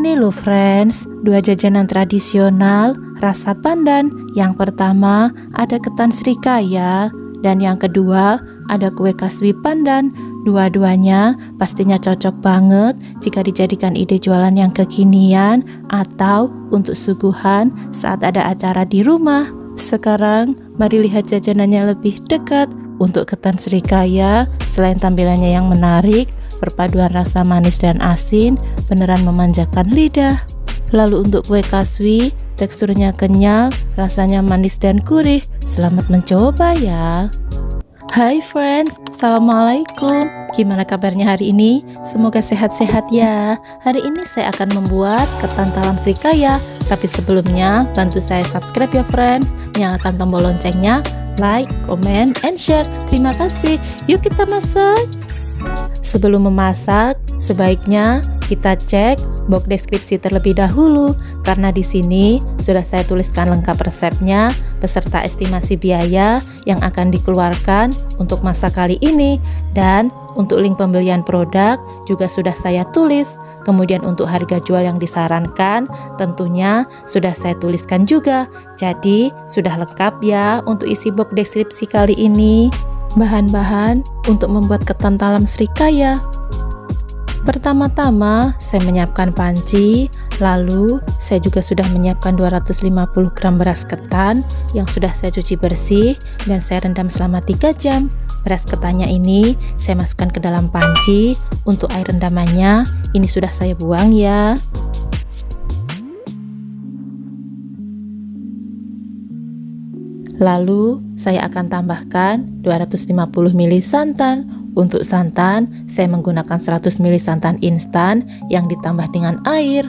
Ini loh friends, dua jajanan tradisional rasa pandan. Yang pertama ada ketan srikaya dan yang kedua ada kue kaswi pandan. Dua-duanya pastinya cocok banget jika dijadikan ide jualan yang kekinian atau untuk suguhan saat ada acara di rumah. Sekarang mari lihat jajanannya lebih dekat. Untuk ketan srikaya, selain tampilannya yang menarik, perpaduan rasa manis dan asin beneran memanjakan lidah. Lalu untuk kue kaswi, teksturnya kenyal, rasanya manis dan gurih. Selamat mencoba ya. Hai friends, assalamualaikum. Gimana kabarnya hari ini? Semoga sehat-sehat ya. Hari ini saya akan membuat ketan talam srikaya. Tapi sebelumnya bantu saya subscribe ya friends. Nyalakan tombol loncengnya, like, comment, and share. Terima kasih. Yuk kita masak. Sebelum memasak, sebaiknya kita cek box deskripsi terlebih dahulu karena di sini sudah saya tuliskan lengkap resepnya beserta estimasi biaya yang akan dikeluarkan untuk masak kali ini, dan untuk link pembelian produk juga sudah saya tulis. Kemudian untuk harga jual yang disarankan tentunya sudah saya tuliskan juga. Jadi sudah lengkap ya untuk isi box deskripsi kali ini. Bahan-bahan untuk membuat ketan talam srikaya. Pertama-tama saya menyiapkan panci, lalu saya juga sudah menyiapkan 250 gram beras ketan yang sudah saya cuci bersih dan saya rendam selama 3 jam. Beras ketannya ini saya masukkan ke dalam panci. Untuk air rendamannya ini sudah saya buang ya. Lalu saya akan tambahkan 250 ml santan. Untuk santan saya menggunakan 100 ml santan instan yang ditambah dengan air.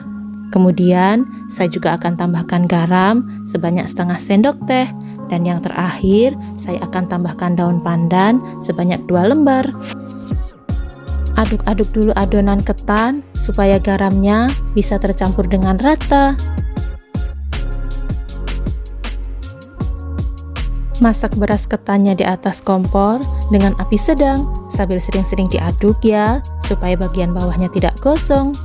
Kemudian saya juga akan tambahkan garam sebanyak setengah sendok teh. Dan yang terakhir saya akan tambahkan daun pandan sebanyak 2 lembar. Aduk-aduk dulu adonan ketan supaya garamnya bisa tercampur dengan rata. Masak beras ketannya di atas kompor dengan api sedang sambil sering-sering diaduk ya, supaya bagian bawahnya tidak gosong.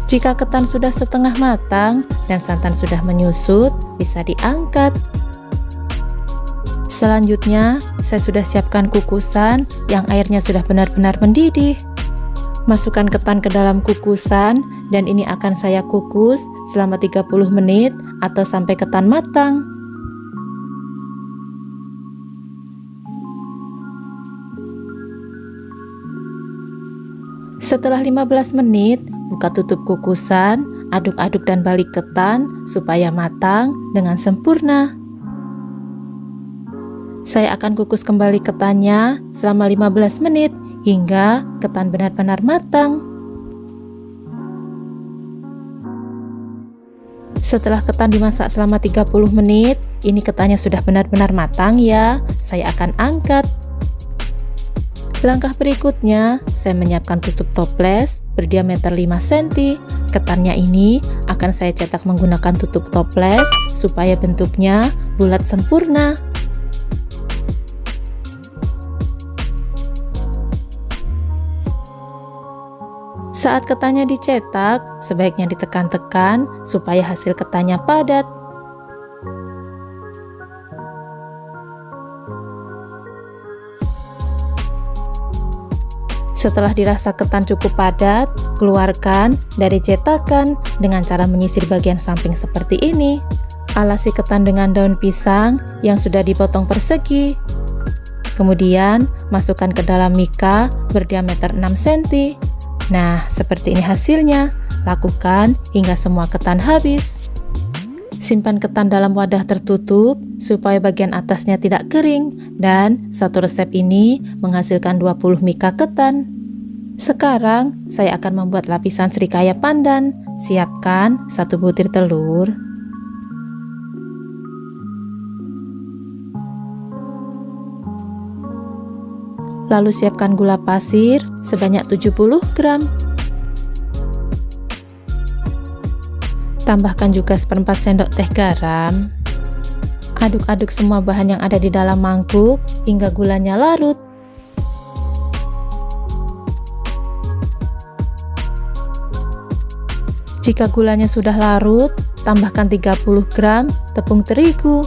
Jika ketan sudah setengah matang dan santan sudah menyusut, bisa diangkat. Selanjutnya, saya sudah siapkan kukusan yang airnya sudah benar-benar mendidih. Masukkan ketan ke dalam kukusan dan ini akan saya kukus selama 30 menit atau sampai ketan matang. Setelah 15 menit, buka tutup kukusan, aduk-aduk dan balik ketan supaya matang dengan sempurna. Saya akan kukus kembali ketannya selama 15 menit hingga ketan benar-benar matang. Setelah ketan dimasak selama 30 menit, ini ketannya sudah benar-benar matang ya. Saya akan angkat. Langkah berikutnya, saya menyiapkan tutup toples berdiameter 5 cm. Ketannya ini akan saya cetak menggunakan tutup toples supaya bentuknya bulat sempurna. Saat ketannya dicetak, sebaiknya ditekan-tekan supaya hasil ketannya padat. Setelah dirasa ketan cukup padat, keluarkan dari cetakan dengan cara menyisir bagian samping seperti ini. Alasi ketan dengan daun pisang yang sudah dipotong persegi. Kemudian, masukkan ke dalam mika berdiameter 6 cm. Nah, seperti ini hasilnya. Lakukan hingga semua ketan habis. Simpan ketan dalam wadah tertutup supaya bagian atasnya tidak kering, dan satu resep ini menghasilkan 20 mika ketan. Sekarang saya akan membuat lapisan srikaya pandan. Siapkan 1 butir telur. Lalu siapkan gula pasir sebanyak 70 gram. Tambahkan juga seperempat sendok teh garam. Aduk-aduk semua bahan yang ada di dalam mangkuk hingga gulanya larut. Jika gulanya sudah larut, tambahkan 30 gram tepung terigu.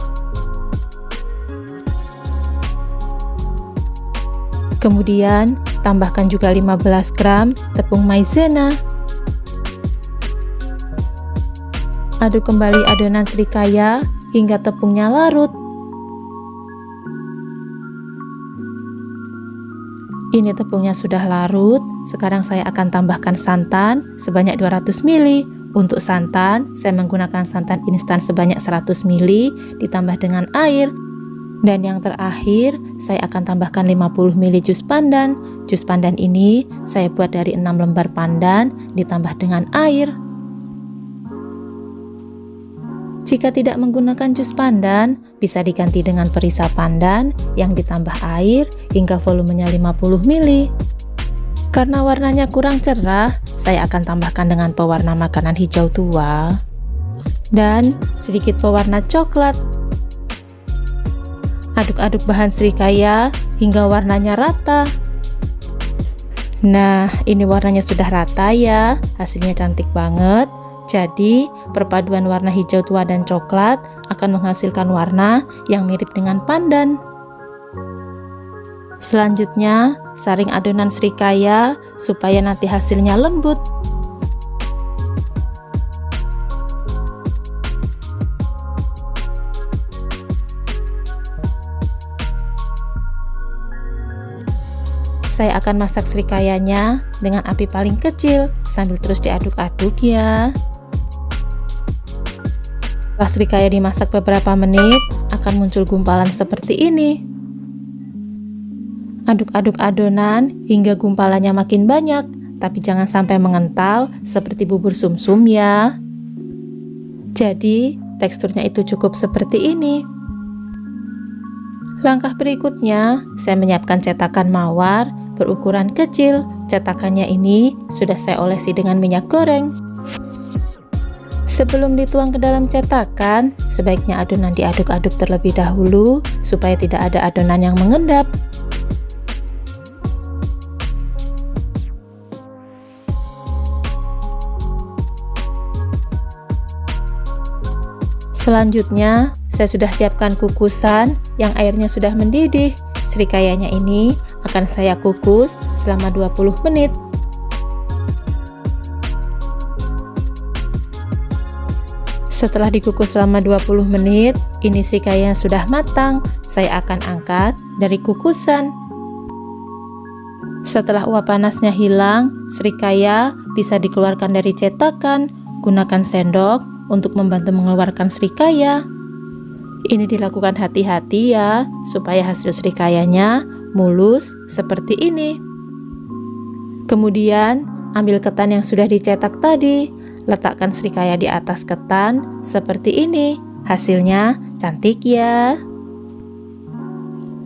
Kemudian, tambahkan juga 15 gram tepung maizena. Aduk kembali adonan srikaya hingga tepungnya larut. Ini tepungnya sudah larut. Sekarang saya akan tambahkan santan sebanyak 200 ml. Untuk santan, saya menggunakan santan instan sebanyak 100 ml ditambah dengan air. Dan yang terakhir, saya akan tambahkan 50 ml jus pandan. Jus pandan ini saya buat dari 6 lembar pandan ditambah dengan air. Jika tidak menggunakan jus pandan, bisa diganti dengan perisa pandan yang ditambah air hingga volumenya 50 ml. Karena warnanya kurang cerah, saya akan tambahkan dengan pewarna makanan hijau tua dan sedikit pewarna coklat. Aduk-aduk bahan srikaya hingga warnanya rata. Nah, ini warnanya sudah rata ya, hasilnya cantik banget. Jadi, perpaduan warna hijau tua dan coklat akan menghasilkan warna yang mirip dengan pandan. Selanjutnya, saring adonan srikaya supaya nanti hasilnya lembut. Saya akan masak srikayanya dengan api paling kecil sambil terus diaduk-aduk ya. Setelah srikaya dimasak beberapa menit, akan muncul gumpalan seperti ini. Aduk-aduk adonan hingga gumpalannya makin banyak, tapi jangan sampai mengental seperti bubur sumsum ya. Jadi, teksturnya itu cukup seperti ini. Langkah berikutnya, saya menyiapkan cetakan mawar berukuran kecil. Cetakannya ini sudah saya olesi dengan minyak goreng. Sebelum dituang ke dalam cetakan, sebaiknya adonan diaduk-aduk terlebih dahulu supaya tidak ada adonan yang mengendap. Selanjutnya, saya sudah siapkan kukusan yang airnya sudah mendidih. Srikayanya ini akan saya kukus selama 20 menit. Setelah dikukus selama 20 menit, ini srikayanya sudah matang. Saya akan angkat dari kukusan. Setelah uap panasnya hilang, srikaya bisa dikeluarkan dari cetakan. Gunakan sendok untuk membantu mengeluarkan srikaya. Ini dilakukan hati-hati ya, supaya hasil srikayanya mulus seperti ini. Kemudian, ambil ketan yang sudah dicetak tadi, letakkan srikaya di atas ketan seperti ini. Hasilnya cantik ya.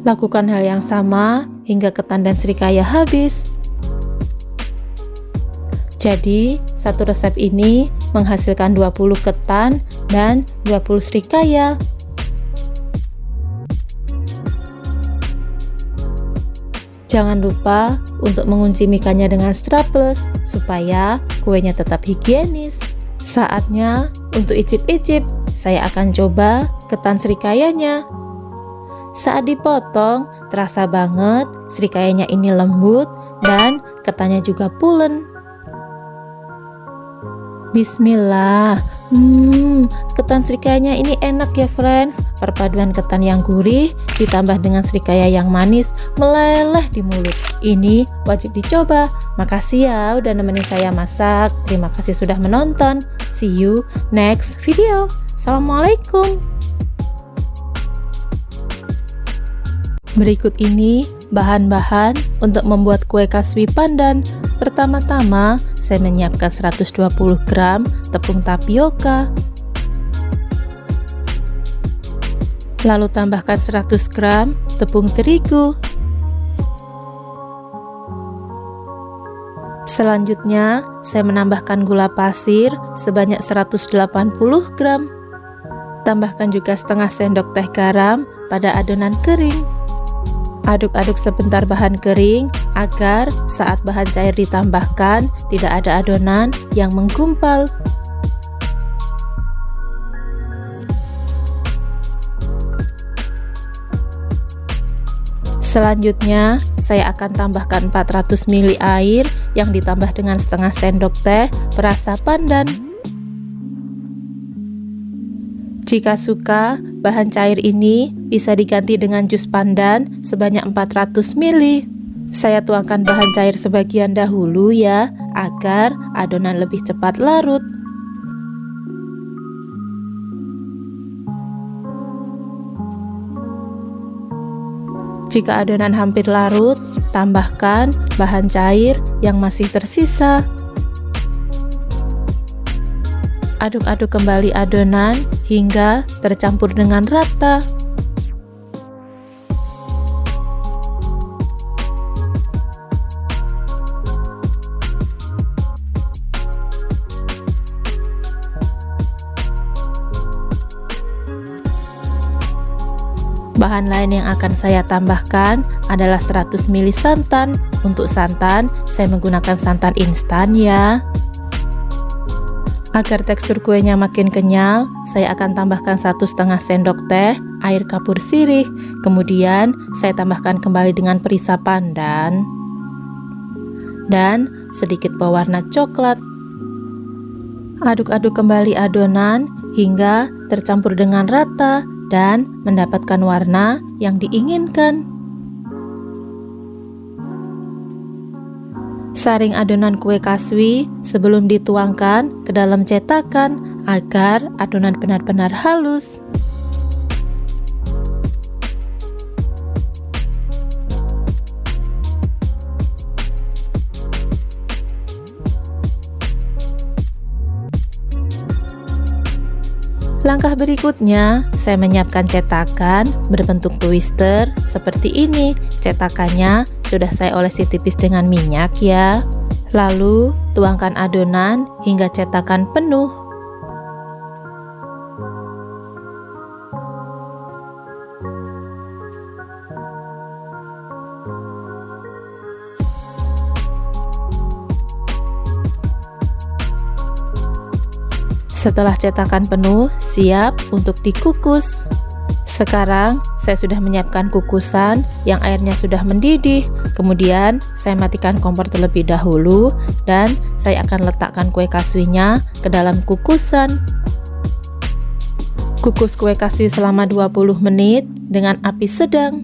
Lakukan hal yang sama hingga ketan dan srikaya habis. Jadi, satu resep ini menghasilkan 20 ketan dan 20 srikaya. Jangan lupa untuk mengunci mikanya dengan strapless supaya kuenya tetap higienis. Saatnya untuk icip-icip. Saya akan coba ketan srikayanya. Saat dipotong, terasa banget srikayanya ini lembut dan ketannya juga pulen. Bismillah. Ketan srikayanya ini enak ya friends. Perpaduan ketan yang gurih ditambah dengan srikaya yang manis meleleh di mulut. Ini wajib dicoba. Makasih ya udah nemenin saya masak. Terima kasih sudah menonton. See you next video. Assalamualaikum. Berikut ini bahan-bahan untuk membuat kue kaswi pandan. Pertama-tama, saya menyiapkan 120 gram tepung tapioka. Lalu tambahkan 100 gram tepung terigu. Selanjutnya, saya menambahkan gula pasir sebanyak 180 gram. Tambahkan juga setengah sendok teh garam pada adonan kering. Aduk-aduk sebentar bahan kering agar saat bahan cair ditambahkan tidak ada adonan yang menggumpal. Selanjutnya, saya akan tambahkan 400 ml air yang ditambah dengan setengah sendok teh perasa pandan. Jika suka, bahan cair ini bisa diganti dengan jus pandan sebanyak 400 ml. Saya tuangkan bahan cair sebagian dahulu ya, agar adonan lebih cepat larut. Jika adonan hampir larut, tambahkan bahan cair yang masih tersisa. Aduk-aduk kembali adonan hingga tercampur dengan rata. Bahan lain yang akan saya tambahkan adalah 100 ml santan. Untuk santan, saya menggunakan santan instan ya. Agar tekstur kuenya makin kenyal, saya akan tambahkan 1,5 sendok teh air kapur sirih. Kemudian, saya tambahkan kembali dengan perisa pandan dan sedikit pewarna coklat. Aduk-aduk kembali adonan hingga tercampur dengan rata dan mendapatkan warna yang diinginkan. Saring adonan kue kaswi sebelum dituangkan ke dalam cetakan agar adonan benar-benar halus. Langkah berikutnya, saya menyiapkan cetakan berbentuk twister seperti ini. Cetakannya sudah saya olesi tipis dengan minyak ya. Lalu, tuangkan adonan hingga cetakan penuh. Setelah cetakan penuh, siap untuk dikukus. Sekarang, saya sudah menyiapkan kukusan yang airnya sudah mendidih. Kemudian, saya matikan kompor terlebih dahulu dan saya akan letakkan kue kaswinya ke dalam kukusan. Kukus kue kaswi selama 20 menit dengan api sedang.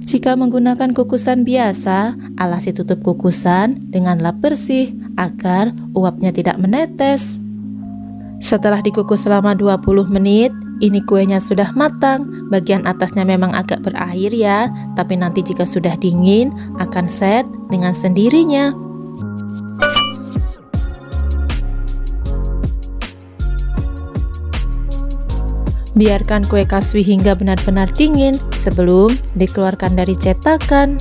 Jika menggunakan kukusan biasa, alasi tutup kukusan dengan lap bersih agar uapnya tidak menetes. Setelah dikukus selama 20 menit, ini kuenya sudah matang. Bagian atasnya memang agak berair ya, tapi nanti jika sudah dingin akan set dengan sendirinya. Biarkan kue kaswi hingga benar-benar dingin sebelum dikeluarkan dari cetakan.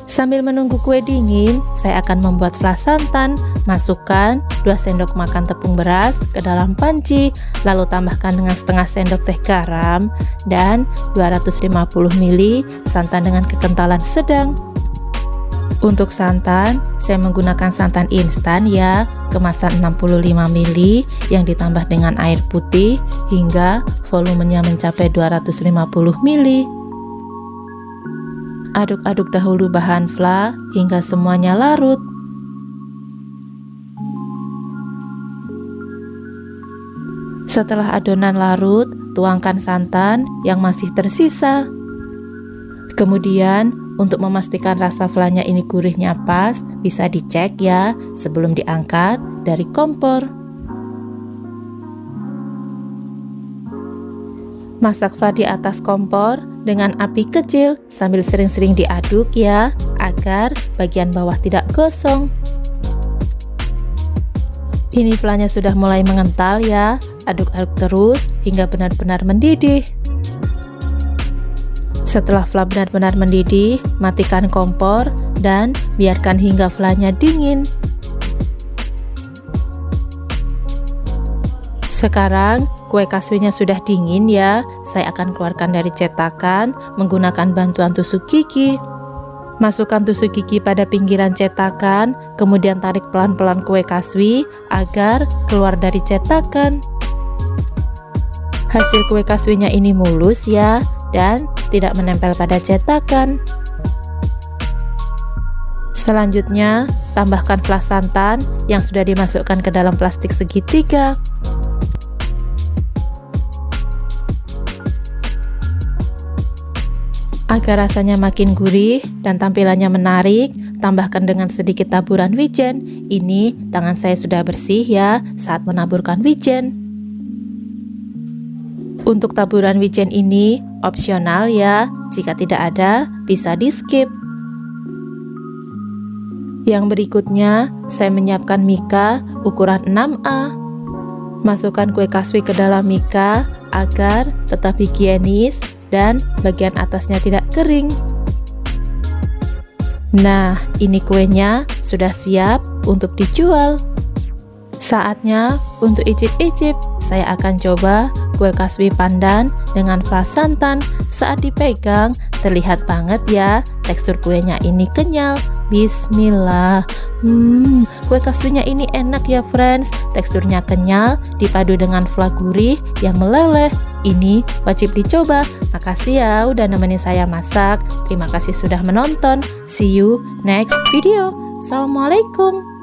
Sambil menunggu kue dingin, saya akan membuat flas santan. Masukkan 2 sendok makan tepung beras ke dalam panci, lalu tambahkan dengan setengah sendok teh garam dan 250 ml santan dengan kekentalan sedang. Untuk santan, saya menggunakan santan instan ya, kemasan 65 ml yang ditambah dengan air putih hingga volumenya mencapai 250 ml. Aduk-aduk dahulu bahan fla hingga semuanya larut. Setelah adonan larut, tuangkan santan yang masih tersisa. Kemudian, untuk memastikan rasa flanya ini gurihnya pas, bisa dicek ya sebelum diangkat dari kompor. Masak fla di atas kompor dengan api kecil sambil sering-sering diaduk ya, agar bagian bawah tidak gosong. Ini flanya sudah mulai mengental ya, aduk-aduk terus hingga benar-benar mendidih. Setelah fla benar-benar mendidih, matikan kompor dan biarkan hingga flanya dingin. Sekarang kue kaswinya sudah dingin ya, saya akan keluarkan dari cetakan menggunakan bantuan tusuk gigi. Masukkan tusuk gigi pada pinggiran cetakan, kemudian tarik pelan-pelan kue kaswi agar keluar dari cetakan. Hasil kue kaswinya ini mulus ya, dan tidak menempel pada cetakan. Selanjutnya, tambahkan flas santan yang sudah dimasukkan ke dalam plastik segitiga. Agar rasanya makin gurih dan tampilannya menarik, tambahkan dengan sedikit taburan wijen. Ini tangan saya sudah bersih ya saat menaburkan wijen. Untuk taburan wijen ini opsional ya, jika tidak ada bisa di skip. Yang berikutnya, saya menyiapkan mika ukuran 6A. Masukkan kue kaswi ke dalam mika agar tetap higienis dan bagian atasnya tidak kering. Nah, ini kuenya sudah siap untuk dijual. Saatnya untuk icip-icip. Saya akan coba kue kaswi pandan dengan flas santan. Saat dipegang, terlihat banget ya, tekstur kuenya ini kenyal. Bismillah. Kue kaswinya ini enak ya friends. Teksturnya kenyal, dipadu dengan fla gurih yang meleleh. Ini wajib dicoba. Makasih ya udah nemenin saya masak. Terima kasih sudah menonton. See you next video. Assalamualaikum.